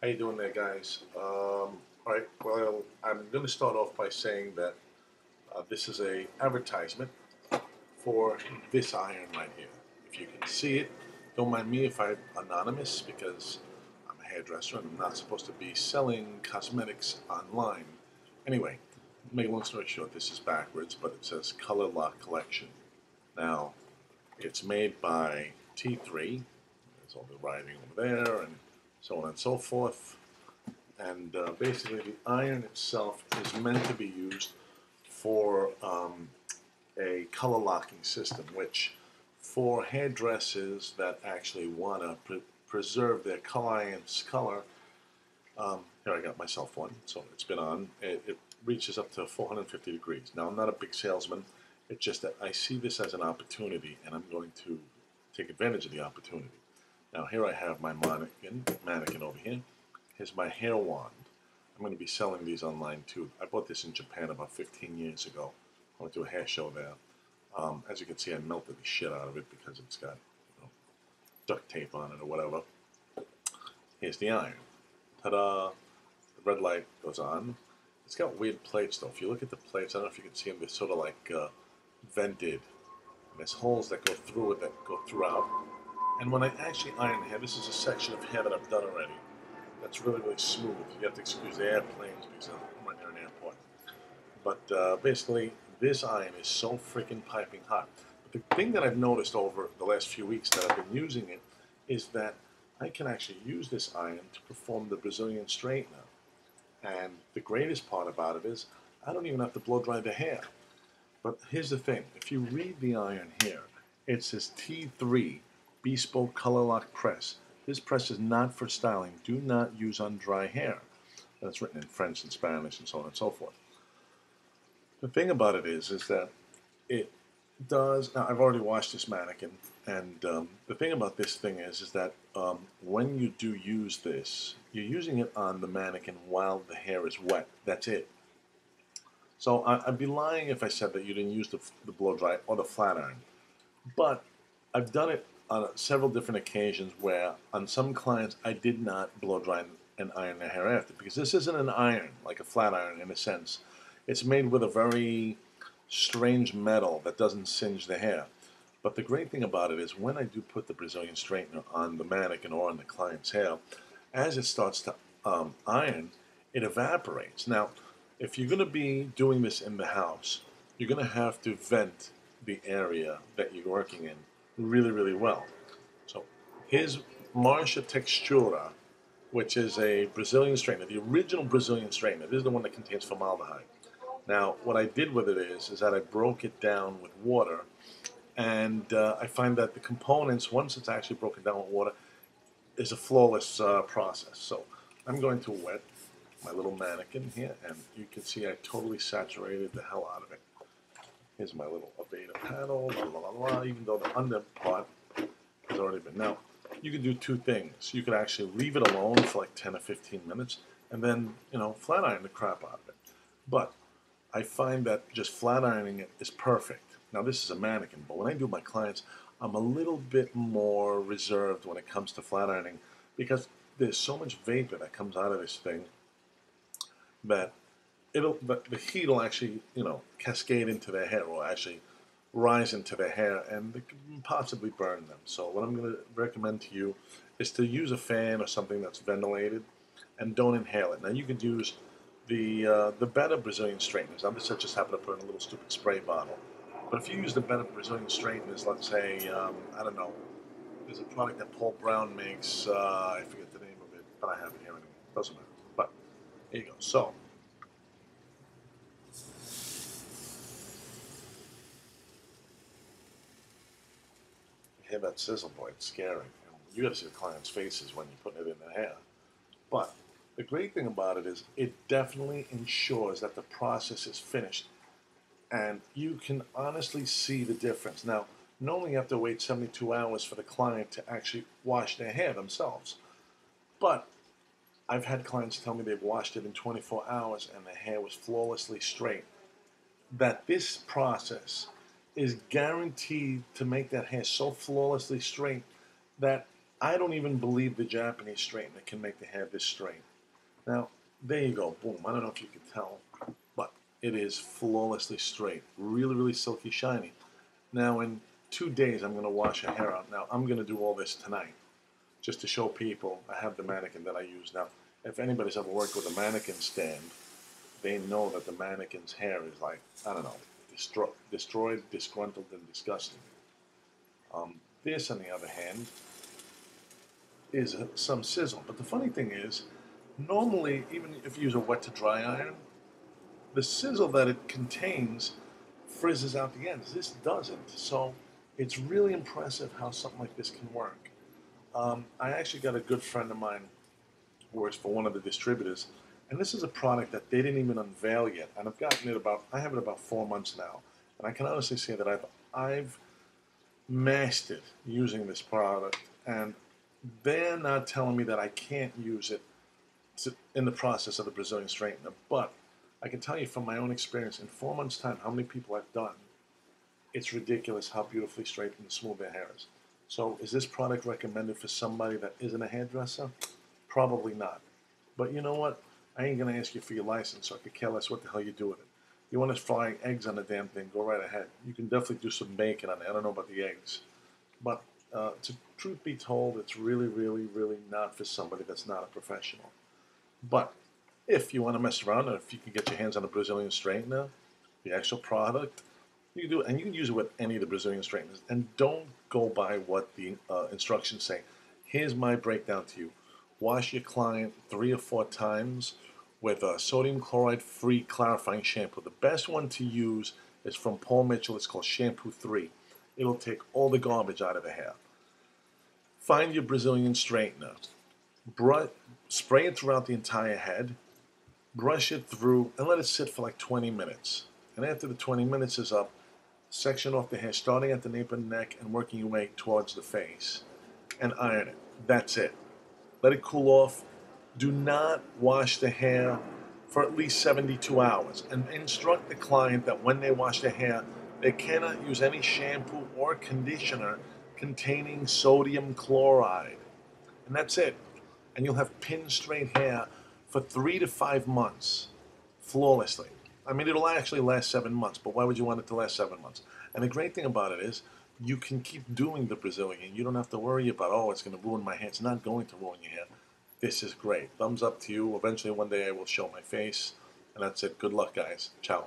How you doing there, guys? All right. Well, I'm going to start off by saying that this is a advertisement for this iron right here. If you can see it, don't mind me if I'm anonymous because I'm a hairdresser and I'm not supposed to be selling cosmetics online. Anyway, make a long story short, this is backwards, but it says Color Lock Collection. Now, it's made by T3. There's all the writing over there and so on and so forth. And basically, the iron itself is meant to be used for a color locking system, which for hairdressers that actually want to preserve their client's color, here I got myself one, so it's been on. It reaches up to 450 degrees. Now, I'm not a big salesman. It's just that I see this as an opportunity, and I'm going to take advantage of the opportunity. Now, here I have my mannequin over here. Here's my hair wand. I'm going to be selling these online too. I bought this in Japan about 15 years ago. I went to a hair show there. As you can see, I melted the shit out of it because it's got duct tape on it or whatever. Here's the iron. Ta-da! The red light goes on. It's got weird plates though. If you look at the plates, I don't know if you can see them. They're sort of like vented. And there's holes that go through it that go throughout. And when I actually iron hair, this is a section of hair that I've done already. That's really, really smooth. You have to excuse the airplanes because I'm right near an airport. But basically, this iron is so freaking piping hot. But the thing that I've noticed over the last few weeks that I've been using it is that I can actually use this iron to perform the Brazilian straightener. And the greatest part about it is I don't even have to blow dry the hair. But here's the thing. If you read the iron here, it says T3 Bespoke Color Lock Press. This press is not for styling. Do not use on dry hair. That's written in French and Spanish and so on and so forth. The thing about it is that it does. Now I've already washed this mannequin, and the thing about this thing is that when you do use this, you're using it on the mannequin while the hair is wet. That's it. So I'd be lying if I said that you didn't use the blow dry or the flat iron. But I've done it on several different occasions where on some clients I did not blow dry and iron their hair after because this isn't an iron like a flat iron in a sense. It's made with a very strange metal that doesn't singe the hair. But the great thing about it is when I do put the Brazilian straightener on the mannequin or on the client's hair, as it starts to iron, it evaporates. Now, if you're going to be doing this in the house, you're going to have to vent the area that you're working in really, really well. So here's Marcia Textura, which is a Brazilian straightener, the original Brazilian straightener. This is the one that contains formaldehyde. Now, what I did with it is that I broke it down with water, and I find that the components, once it's actually broken down with water, is a flawless process. So I'm going to wet my little mannequin here, and you can see I totally saturated the hell out of it. Here's my little Aveda panel, even though the under part has already been. Now, you can do two things. You could actually leave it alone for like 10 or 15 minutes, and then, flat iron the crap out of it. But I find that just flat ironing it is perfect. Now, this is a mannequin, but when I do my clients, I'm a little bit more reserved when it comes to flat ironing because there's so much vapor that comes out of this thing that the heat will actually, cascade into their hair or actually rise into their hair and it can possibly burn them. So what I'm going to recommend to you is to use a fan or something that's ventilated and don't inhale it. Now you could use the better Brazilian straighteners. I'm just happen to put in a little stupid spray bottle. But if you use the better Brazilian straighteners, let's say, I don't know, there's a product that Paul Brown makes, I forget the name of it, but I have it here anyway. Doesn't matter. But here you go. So you hear that sizzle, boy, it's scary. And you got to see the client's faces when you're putting it in their hair. But the great thing about it is it definitely ensures that the process is finished. And you can honestly see the difference. Now, normally you have to wait 72 hours for the client to actually wash their hair themselves. But I've had clients tell me they've washed it in 24 hours and their hair was flawlessly straight. That this process is guaranteed to make that hair so flawlessly straight that I don't even believe the Japanese straightener can make the hair this straight. Now, there you go, boom. I don't know if you can tell, but it is flawlessly straight. Really, really silky shiny. Now, in 2 days, I'm going to wash her hair out. Now, I'm going to do all this tonight just to show people I have the mannequin that I use. Now, if anybody's ever worked with a mannequin stand, they know that the mannequin's hair is like, I don't know, destroyed, disgruntled, and disgusting. This, on the other hand, is some sizzle. But the funny thing is, normally, even if you use a wet to dry iron, the sizzle that it contains frizzes out the ends. This doesn't. So it's really impressive how something like this can work. I actually got a good friend of mine who works for one of the distributors, and this is a product that they didn't even unveil yet. And I have it about 4 months now, and I can honestly say that I've mastered using this product, and they're not telling me that I can't use it in the process of the Brazilian straightener, but I can tell you from my own experience, in 4 months' time, how many people I've done. It's ridiculous how beautifully straight and smooth their hair is. So is this product recommended for somebody that isn't a hairdresser? Probably not. But you know what? I ain't going to ask you for your license, so I could care less what the hell you do with it. You want to fry eggs on the damn thing, go right ahead. You can definitely do some bacon on it. I don't know about the eggs. But to truth be told, it's really, really, really not for somebody that's not a professional. But if you want to mess around, and if you can get your hands on a Brazilian straightener, the actual product, you can do it, and you can use it with any of the Brazilian straighteners. And don't go by what the instructions say. Here's my breakdown to you. Wash your client 3 or 4 times with a sodium chloride-free clarifying shampoo. The best one to use is from Paul Mitchell. It's called Shampoo 3. It'll take all the garbage out of the hair. Find your Brazilian straightener. Spray it throughout the entire head. Brush it through and let it sit for like 20 minutes. And after the 20 minutes is up, section off the hair, starting at the nape of the neck and working your way towards the face. And iron it. That's it. Let it cool off. Do not wash the hair for at least 72 hours. And instruct the client that when they wash their hair, they cannot use any shampoo or conditioner containing sodium chloride. And that's it. And you'll have pin straight hair for 3 to 5 months, flawlessly. I mean, it'll actually last 7 months, but why would you want it to last 7 months? And the great thing about it is, you can keep doing the Brazilian. You don't have to worry about, oh, it's going to ruin my hair. It's not going to ruin your hair. This is great. Thumbs up to you. Eventually, one day, I will show my face. And that's it. Good luck, guys. Ciao.